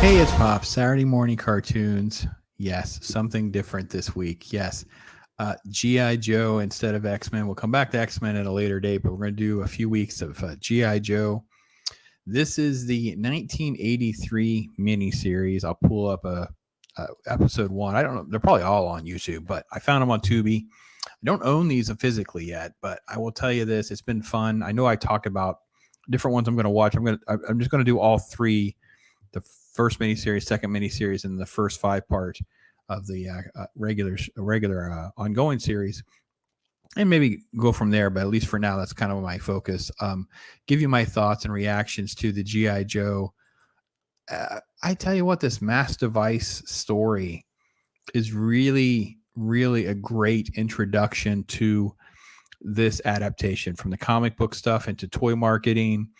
Hey, it's Pop. Saturday morning cartoons. Yes, something different this week. Yes, G.I. Joe instead of X-Men. We'll come back to X-Men at a later date, but we're going to do a few weeks of G.I. Joe. This is the 1983 miniseries. I'll pull up episode one. I don't know. They're probably all on YouTube, but I found them on Tubi. I don't own these physically yet, but I will tell you this. It's been fun. I know I talked about different ones I'm going to watch. I'm just going to do all three: the first miniseries, second miniseries, and the first five part of the regular ongoing series, and maybe go from there. But at least for now, that's kind of my focus. Give you my thoughts and reactions to the GI Joe. I tell you what, this mass device story is really, really a great introduction to this adaptation from the comic book stuff into toy marketing,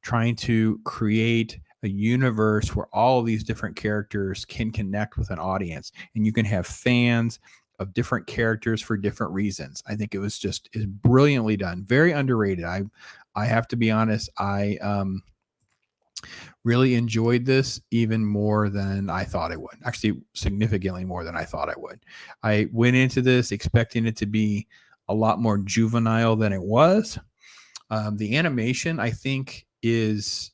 trying to create a universe where all of these different characters can connect with an audience, and you can have fans of different characters for different reasons. I think is brilliantly done, very underrated. I have to be honest, I really enjoyed this even more than I thought I would. Actually, significantly more than I thought I would. I went into this expecting it to be a lot more juvenile than it was. The animation, I think, is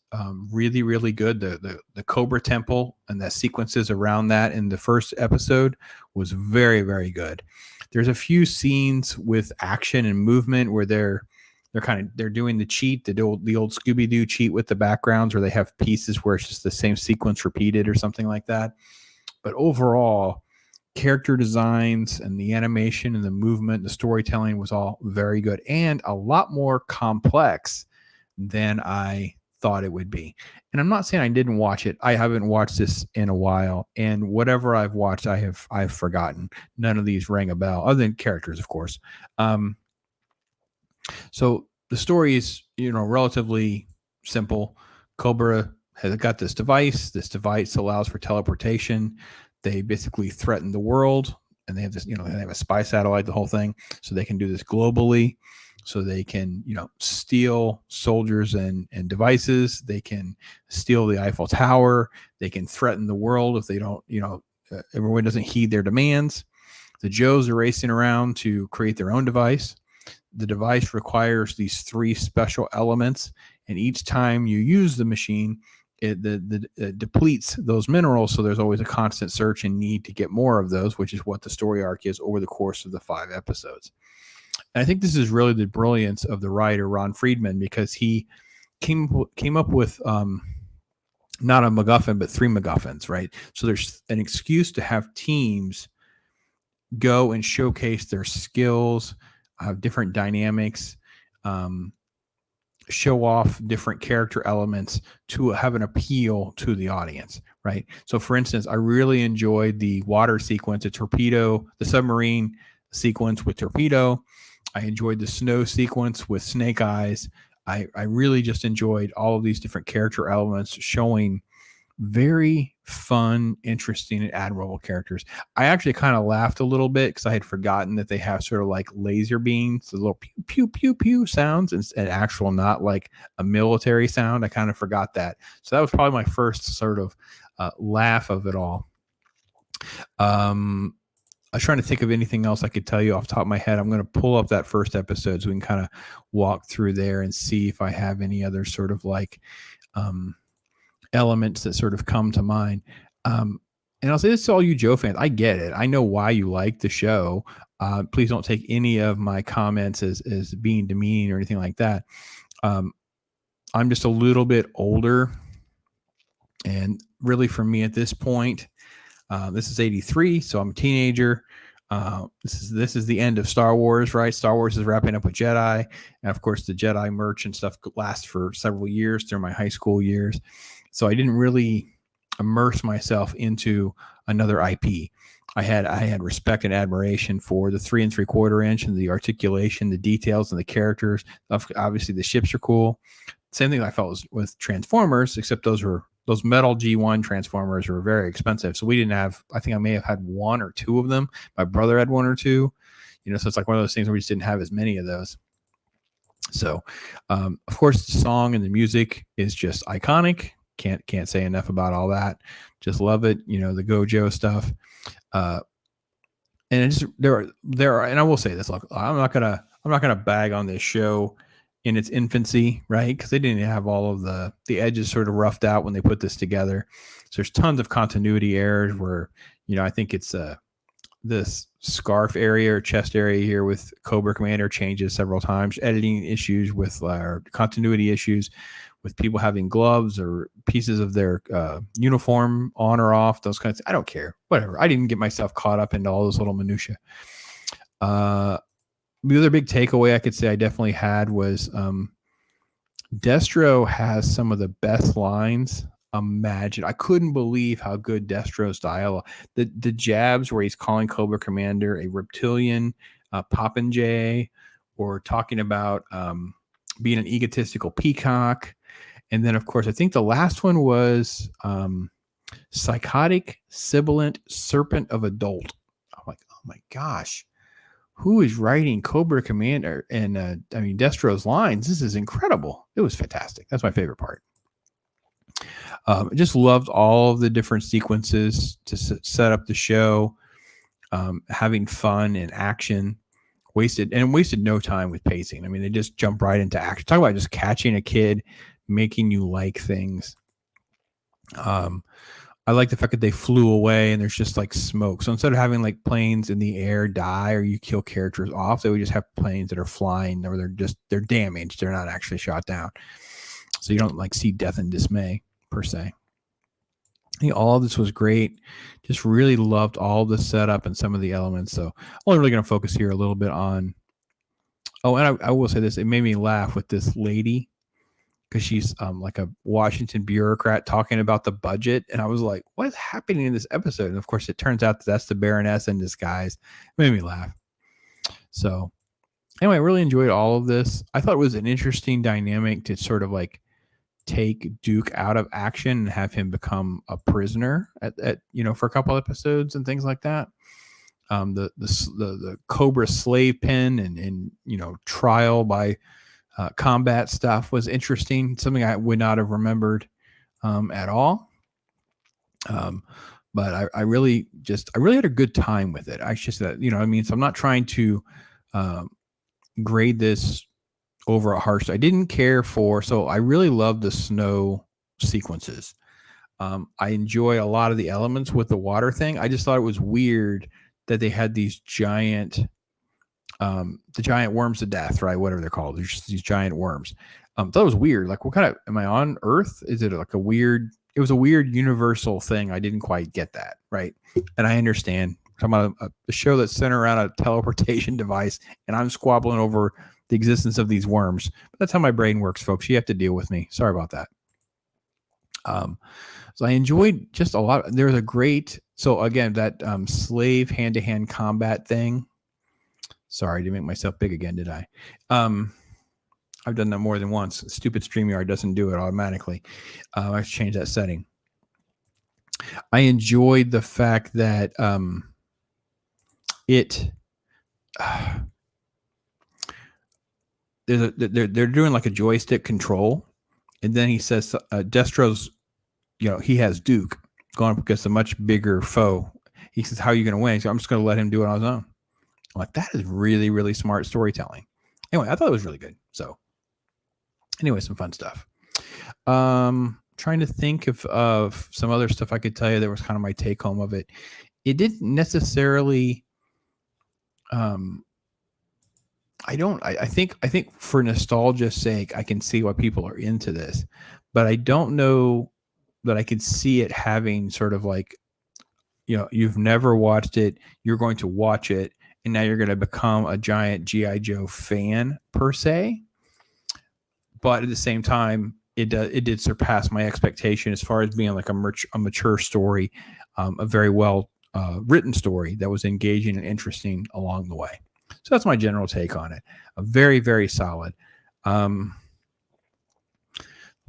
really, really good. The Cobra Temple and the sequences around that in the first episode was very, very good. There's a few scenes with action and movement where they're doing the cheat, the old Scooby-Doo cheat with the backgrounds, where they have pieces where it's just the same sequence repeated or something like that. But overall, character designs and the animation and the movement, the storytelling was all very good and a lot more complex than I thought it would be. And I'm not saying I didn't watch it. I haven't watched this in a while, and whatever I've watched, I've forgotten. None of these rang a bell, other than characters, of course. So the story is, relatively simple. Cobra has got this device. This device allows for teleportation. They basically threaten the world, and they have this, they have a spy satellite, the whole thing. So they can do this globally. So they can, steal soldiers and devices. They can steal the Eiffel Tower. They can threaten the world if they don't, everyone doesn't heed their demands. The Joes are racing around to create their own device. The device requires these three special elements, and each time you use the machine, it depletes those minerals. So there's always a constant search and need to get more of those, which is what the story arc is over the course of the 5 episodes. And I think this is really the brilliance of the writer, Ron Friedman, because he came up with not a MacGuffin, but 3 MacGuffins, right? So there's an excuse to have teams go and showcase their skills, different dynamics, show off different character elements to have an appeal to the audience, right? So for instance, I really enjoyed the water sequence, the submarine sequence with Torpedo. I enjoyed the snow sequence with Snake Eyes. I really just enjoyed all of these different character elements showing very fun, interesting, and admirable characters. I actually kind of laughed a little bit because I had forgotten that they have sort of like laser beams, the little pew, pew, pew, pew sounds, and actual, not like a military sound. I kind of forgot that. So that was probably my first sort of laugh of it all. I was trying to think of anything else I could tell you off the top of my head. I'm going to pull up that first episode so we can kind of walk through there and see if I have any other sort of like elements that sort of come to mind. And I'll say this to all you Joe fans. I get it. I know why you like the show. Please don't take any of my comments as being demeaning or anything like that. I'm just a little bit older. And really for me at this point, this is 83, so I'm a teenager. This is the end of Star Wars, right? Star Wars is wrapping up with Jedi. And of course, the Jedi merch and stuff lasts for several years through my high school years. So I didn't really immerse myself into another IP. I had respect and admiration for the 3 3/4 inch and the articulation, the details, and the characters. Obviously, the ships are cool. Same thing I felt was with Transformers, except those metal G1 Transformers were very expensive. So we didn't have, I think I may have had 1 or 2 of them. My brother had 1 or 2, so it's like one of those things where we just didn't have as many of those. So, of course, the song and the music is just iconic. Can't say enough about all that. Just love it. You know, the Gojo stuff. And it's there are, and I will say this, look, I'm not gonna bag on this show in its infancy, right? Because they didn't have all of the edges sort of roughed out when they put this together. So there's tons of continuity errors where, you know, I think it's this scarf area or chest area here with Cobra Commander changes several times, editing issues with continuity issues with people having gloves or pieces of their uniform on or off, those kinds of, I don't care, whatever. I didn't get myself caught up into all those little minutia. The other big takeaway I could say I definitely had was Destro has some of the best lines imagined. I couldn't believe how good Destro's dialogue, the jabs where he's calling Cobra Commander a reptilian popinjay, or talking about being an egotistical peacock. And then, of course, I think the last one was psychotic, sibilant serpent of adult. I'm like, oh my gosh, who is writing Cobra Commander and I mean Destro's lines? This is incredible. It was fantastic. That's my favorite part. Just loved all of the different sequences to set up the show, having fun and action. Wasted no time with pacing. I mean, they just jump right into action. Talk about just catching a kid, making you like things. I like the fact that they flew away and there's just like smoke. So instead of having like planes in the air die or you kill characters off, they would just have planes that are flying or they're damaged. They're not actually shot down. So you don't like see death and dismay per se. I think all of this was great. Just really loved all the setup and some of the elements. So only really going to focus here a little bit on. Oh, and I will say this. It made me laugh with this lady because she's like a Washington bureaucrat talking about the budget. And I was like, what is happening in this episode? And of course, it turns out that's the Baroness in disguise. It made me laugh. So anyway, I really enjoyed all of this. I thought it was an interesting dynamic to sort of like take Duke out of action and have him become a prisoner at you know, for a couple episodes and things like that. The Cobra slave pen and you know, trial by combat stuff was interesting. Something I would not have remembered at all. But I really had a good time with it. I just, you know, I mean, so I'm not trying to grade this over a harsh. I didn't care for, so I really love the snow sequences. I enjoy a lot of the elements with the water thing. I just thought it was weird that they had these giant, the giant worms of death, right? Whatever they're called. There's just these giant worms. That was weird. Like, what kind of, am I on Earth? Is it like it was a weird universal thing. I didn't quite get that, right? And I understand. I'm talking about a show that's centered around a teleportation device, and I'm squabbling over the existence of these worms. But that's how my brain works, folks. You have to deal with me. Sorry about that. So I enjoyed just a lot. There's a great, so again, that slave hand-to-hand combat thing. Sorry to make myself big again, did I? I've done that more than once. Stupid StreamYard doesn't do it automatically. I should change that setting. I enjoyed the fact that they're doing like a joystick control, and then he says Destro's, you know, he has Duke going up against a much bigger foe. He says, "How are you going to win?" So I'm just going to let him do it on his own. I'm like, that is really, really smart storytelling. Anyway, I thought it was really good. So anyway, some fun stuff. Trying to think of some other stuff I could tell you that was kind of my take home of it. It didn't necessarily, I think for nostalgia's sake, I can see why people are into this, but I don't know that I could see it having sort of like, you know, you've never watched it, you're going to watch it, and now you're going to become a giant G.I. Joe fan per se. But at the same time, it did surpass my expectation as far as being like a mature story, a very well written story that was engaging and interesting along the way. So that's my general take on it. A very, very solid. I'm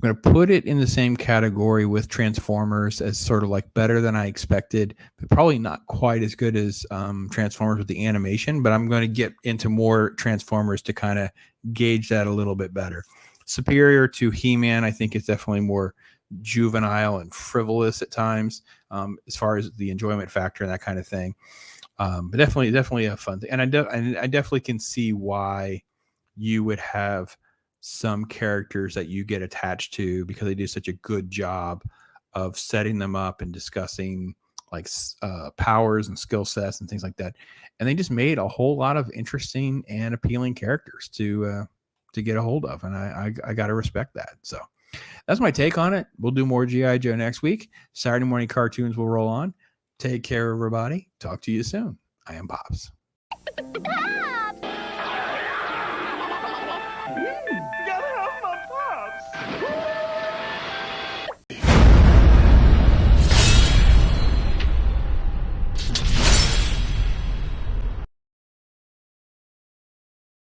going to put it in the same category with Transformers as sort of like better than I expected, but probably not quite as good as Transformers with the animation, but I'm going to get into more Transformers to kind of gauge that a little bit better. Superior to He-Man, I think it's definitely more juvenile and frivolous at times, as far as the enjoyment factor and that kind of thing. But definitely a fun thing. And I definitely can see why you would have some characters that you get attached to because they do such a good job of setting them up and discussing like powers and skill sets and things like that. And they just made a whole lot of interesting and appealing characters to get a hold of. And I got to respect that. So that's my take on it. We'll do more G.I. Joe next week. Saturday morning cartoons will roll on. Take care, everybody. Talk to you soon. I am Pops.